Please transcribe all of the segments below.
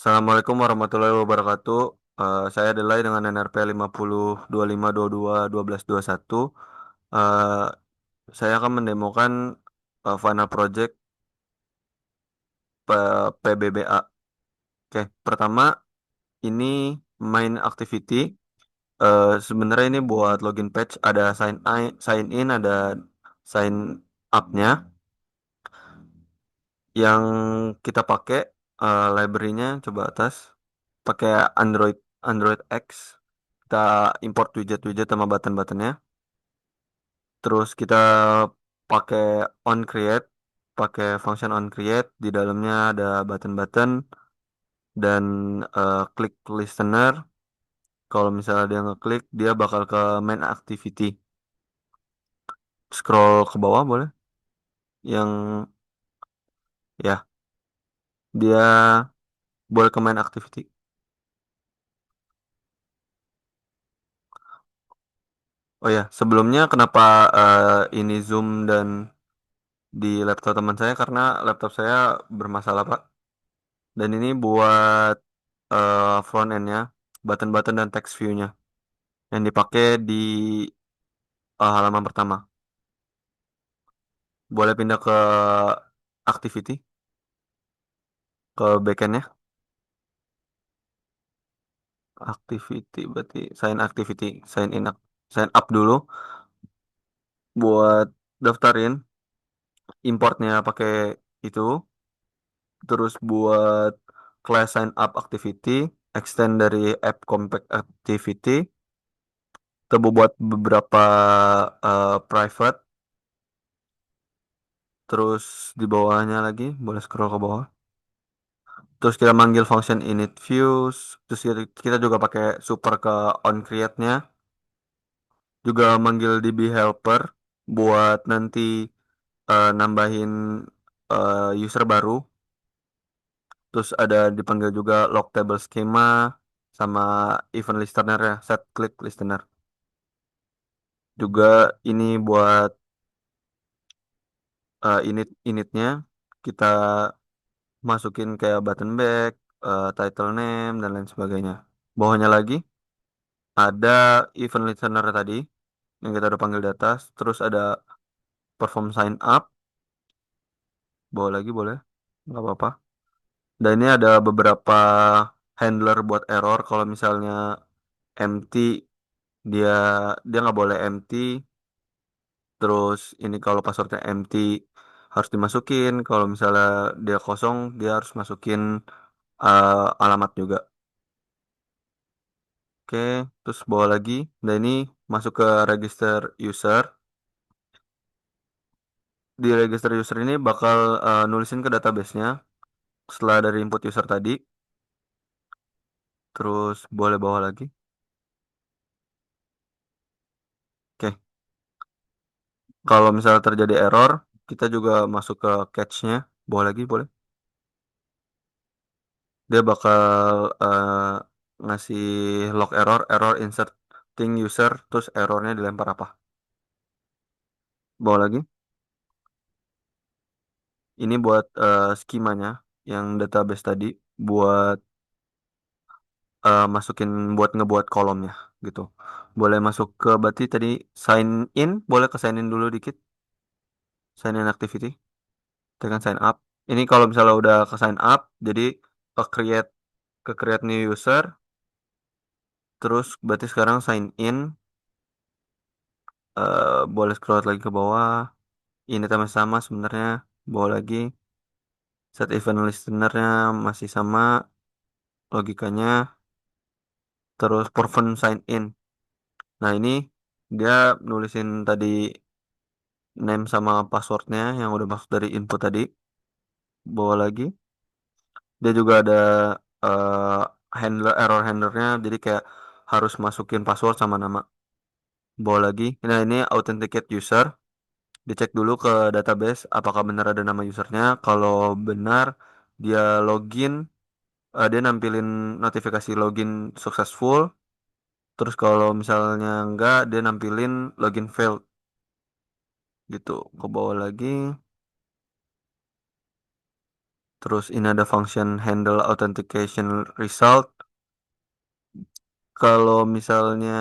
Assalamualaikum warahmatullahi wabarakatuh. Saya Delay dengan NRP 5025221221. Eh, saya akan mendemokan final project PBBA. Oke, pertama ini main activity. Sebenarnya ini buat login page ada sign in, ada sign up-nya. Yang kita pakai library-nya coba atas pakai Android Android X. Kita import widget-widget sama button-buttonnya. Terus kita pakai on create, pakai function on create. Di dalamnya ada button-button dan klik listener. Kalau misalnya dia ngeklik, dia bakal ke main activity. Scroll ke bawah boleh. Yang ya dia boleh ke main activity. Oh ya, sebelumnya kenapa ini Zoom dan di laptop teman saya karena laptop saya bermasalah, Pak. Dan ini buat front end-nya, button-button dan text view-nya yang dipakai di halaman pertama. Boleh pindah ke activity, ke backend-nya. Activity berarti sign activity, sign up dulu buat daftarin importnya pakai itu. Terus buat class sign up activity, extend dari app compact activity. Coba buat beberapa private. Terus di bawahnya lagi, boleh scroll ke bawah. Terus kita manggil function init views. Terus kita juga pakai super ke on create-nya. Juga manggil db helper buat nanti nambahin user baru. Terus ada dipanggil juga log table schema sama event listener ya, set click listener. Juga ini buat initnya kita masukin kayak button back, title name dan lain sebagainya. Bawahnya lagi ada event listener tadi yang kita udah panggil di atas. Terus ada perform sign up. Bawah lagi boleh, nggak apa-apa. Dan ini ada beberapa handler buat error. Kalau misalnya empty, dia dia nggak boleh empty. Terus ini kalau passwordnya empty harus dimasukin. Kalau misalnya dia kosong, dia harus masukin alamat juga. Oke, terus bawa lagi. Nah ini masuk ke register user. Di register user ini bakal nulisin ke database-nya setelah dari input user tadi. Terus boleh bawa lagi. Oke, kalau misalnya terjadi error, kita juga masuk ke catch-nya. Bawa lagi boleh. Dia bakal ngasih log error, error inserting user, terus errornya dilempar apa. Bawa lagi. Ini buat skemanya yang database tadi buat masukin buat ngebuat kolomnya gitu. Boleh masuk ke berarti tadi sign in, boleh ke sign in dulu dikit. Sign in activity, tekan sign up. Ini kalau misalnya udah ke sign up, jadi ke create new user, terus berarti sekarang sign in, boleh scroll lagi ke bawah. Ini sama sebenarnya, bawa lagi. Set event listener-nya masih sama logikanya. Terus perform sign in. Nah ini dia nulisin tadi name sama passwordnya yang udah masuk dari input tadi. Bawa lagi. Dia juga ada error handlernya. Jadi kayak harus masukin password sama nama. Bawa lagi. Nah ini authenticate user. Dicek dulu ke database apakah benar ada nama usernya. Kalau benar dia login, dia nampilin notifikasi login successful. Terus kalau misalnya enggak, dia nampilin login failed gitu. Ke bawah lagi. Terus ini ada function handle authentication result. Kalau misalnya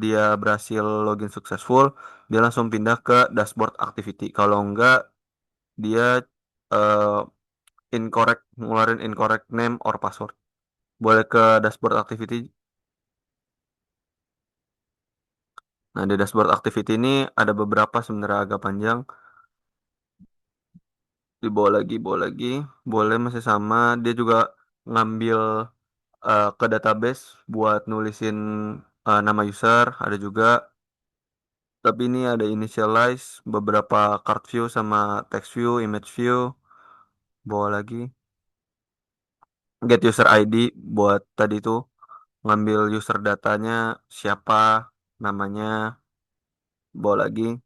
dia berhasil login successful, dia langsung pindah ke dashboard activity. Kalau enggak, dia eh, incorrect, ngeluarin incorrect name or password. Boleh ke dashboard activity. Nah, di dashboard activity ini ada beberapa sebenarnya agak panjang. Dibawa lagi, bawa lagi. Boleh masih sama. Dia juga ngambil ke database buat nulisin nama user. Ada juga. Tapi ini ada initialize beberapa card view sama text view, image view. Bawa lagi. Get user ID buat tadi tuh ngambil user datanya siapa, namanya. Bawa lagi,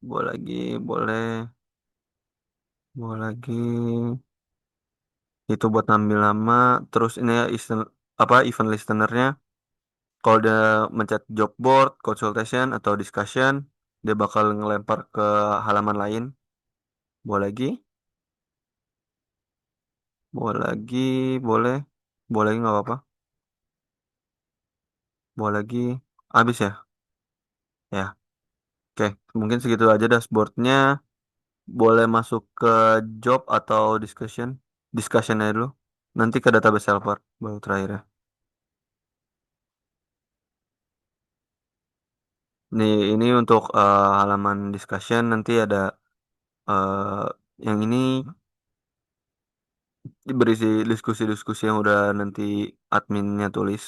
bawa lagi, boleh. Bawa lagi. Itu buat ngambil nama. Terus ini ya apa event listenernya. Kalau dia mencet job board, consultation, atau discussion, dia bakal ngelempar ke halaman lain. Bawa lagi, bawa lagi, boleh. Bawa lagi nggak apa-apa. Bawa lagi. Habis ya? Ya, oke. Mungkin segitu aja dashboardnya. Boleh masuk ke job atau discussion. Discussion aja dulu. Nanti ke database helper baru terakhir ya. Ini untuk halaman discussion nanti ada eh, yang ini berisi diskusi-diskusi yang udah nanti adminnya tulis.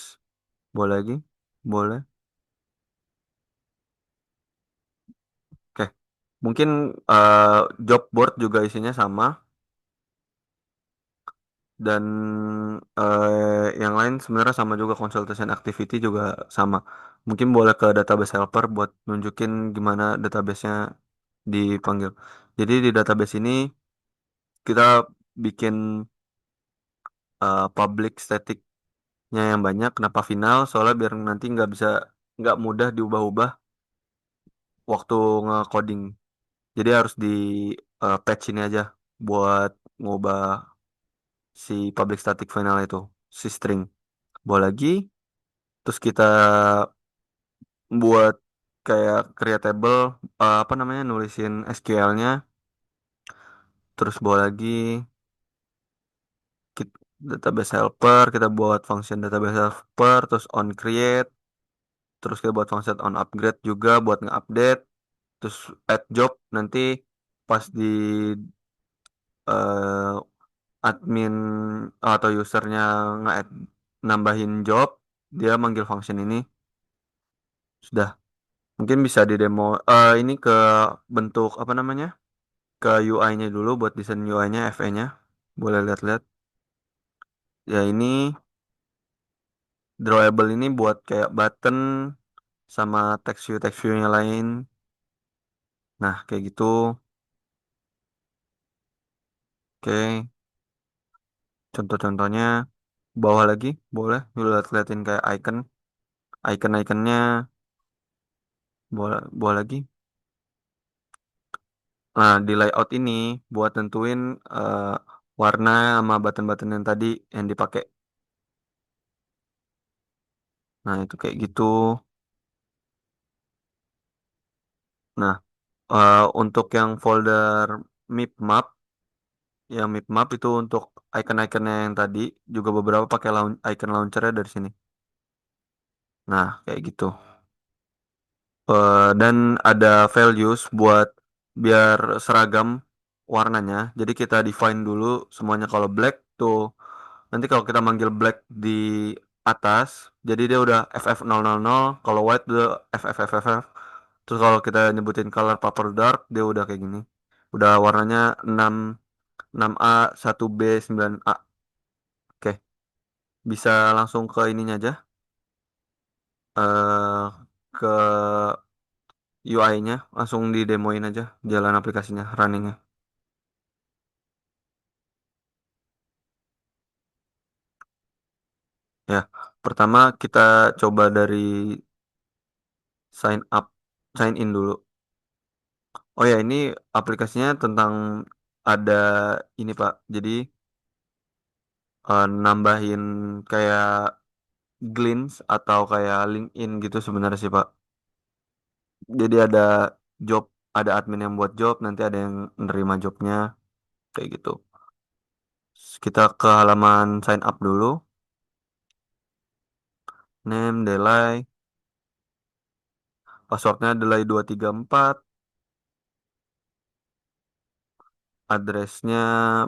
Boleh lagi? Boleh. Oke. Mungkin eh, job board juga isinya sama dan yang lain sebenarnya sama juga consultation activity juga sama. Mungkin boleh ke database helper buat nunjukin gimana databasenya dipanggil. Jadi di database ini kita bikin public staticnya yang banyak. Kenapa final? Soalnya biar nanti nggak mudah diubah-ubah waktu nge-coding. Jadi harus di patch ini aja buat ngubah si public static final itu, si string. Bawa lagi, terus kita buat kayak creatable, apa namanya, nulisin SQL-nya, terus bawa lagi database helper, kita buat function database helper, terus on create, terus kita buat function on upgrade juga buat nge-update, terus add job nanti pas di eh, admin atau usernya nge-add nambahin job, dia manggil function ini. Sudah, mungkin bisa di demo ini ke bentuk apa namanya? Ke UI-nya dulu buat desain UI-nya, FE-nya. Boleh lihat-lihat. Ya ini drawable ini buat kayak button sama text view-nya lain. Nah, kayak gitu. Oke, contoh-contohnya bawah lagi boleh lu lihat-liatin kayak icon-iconnya bawah lagi. Nah, di layout ini buat nentuin eh, warna sama button-button yang tadi yang dipakai. Nah, itu kayak gitu. Nah, untuk yang folder mip map, yang mip map itu untuk icon-iconnya yang tadi juga beberapa pakai icon launchernya dari sini. Nah, kayak gitu. Dan ada values buat biar seragam warnanya. Jadi kita define dulu semuanya. Kalau black tuh nanti kalau kita manggil black di atas, jadi dia udah FF000. Kalau white udah FFFFF. Terus kalau kita nyebutin color paper dark, dia udah kayak gini. Udah warnanya 6 6A 1B 9A. Oke, bisa langsung ke ininya aja. eh ke UI-nya langsung di demoin aja jalan aplikasinya runningnya. Ya, pertama kita coba dari sign up, sign in dulu. Oh ya, ini aplikasinya tentang ada ini Pak. Jadi nambahin kayak Glints atau kayak LinkedIn gitu sebenarnya sih Pak. Jadi ada job, ada admin yang buat job, nanti ada yang nerima jobnya kayak gitu. Kita ke halaman sign up dulu. Name, Delay, passwordnya Delay 234, addressnya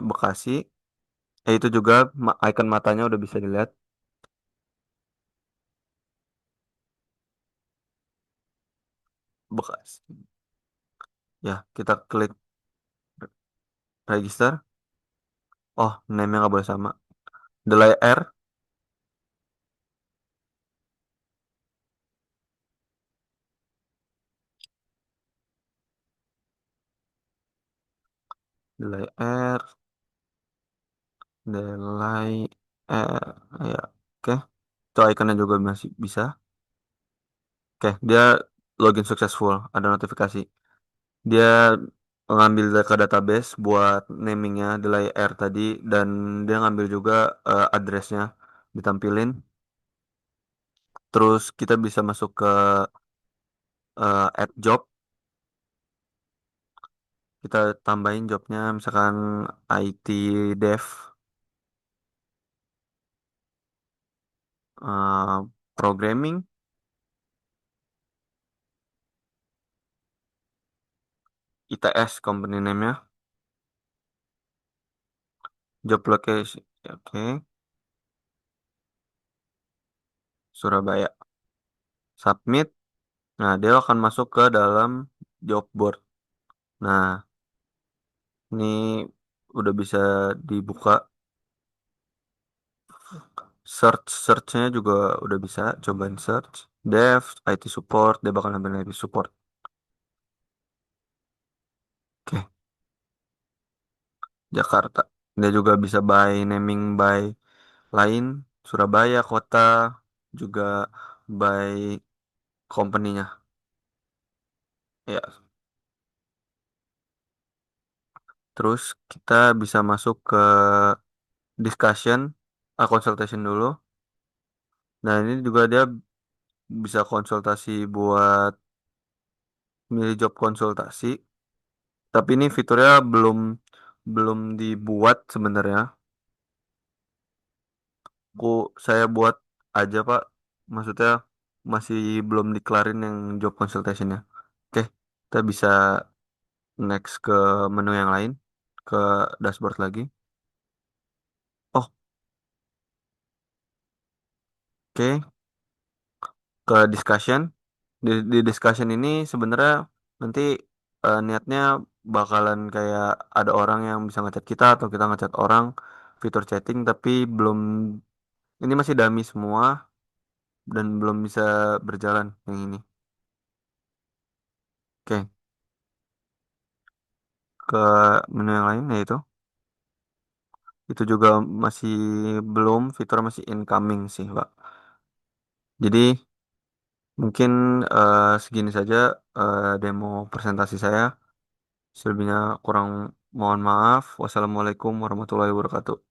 Bekasi. Itu juga icon matanya udah bisa dilihat. Bekasi. Ya, kita klik register. Oh, name-nya nggak boleh sama. Delay R, Delay R, Delay R. Ya, oke. Itu iconnya juga masih bisa. Oke, dia login successful. Ada notifikasi. Dia ngambil ke database buat namingnya Delay R tadi dan dia ngambil juga addressnya ditampilin. Terus kita bisa masuk ke add job. Kita tambahin jobnya misalkan IT Dev, eh, Programming, ITS company name-nya, job location, oke, Surabaya, submit. Nah, dia akan masuk ke dalam job board. Nah, ini udah bisa dibuka. Searchnya juga udah bisa. Cobain search. Dev, IT support, dia bakal ngambil IT support. Oke, Jakarta. Dia juga bisa by naming by lain, Surabaya, kota, juga by company-nya. Ya, terus kita bisa masuk ke discussion, consultation dulu. Nah, ini juga dia bisa konsultasi buat milih job konsultasi. Tapi ini fiturnya belum belum dibuat sebenarnya. Aku saya buat aja Pak. Maksudnya masih belum dikelarin yang job consultationnya. Oke, kita bisa next ke menu yang lain, ke dashboard lagi. Oh, oke, ke discussion. Di discussion ini sebenarnya nanti niatnya bakalan kayak ada orang yang bisa ngechat kita atau kita ngechat orang fitur chatting tapi belum, ini masih dummy semua dan belum bisa berjalan yang ini. Oke, ke menu yang lain yaitu itu juga masih belum, fitur masih incoming sih, Pak. Jadi mungkin segini saja demo presentasi saya. Selebihnya kurang mohon maaf. Wassalamualaikum warahmatullahi wabarakatuh.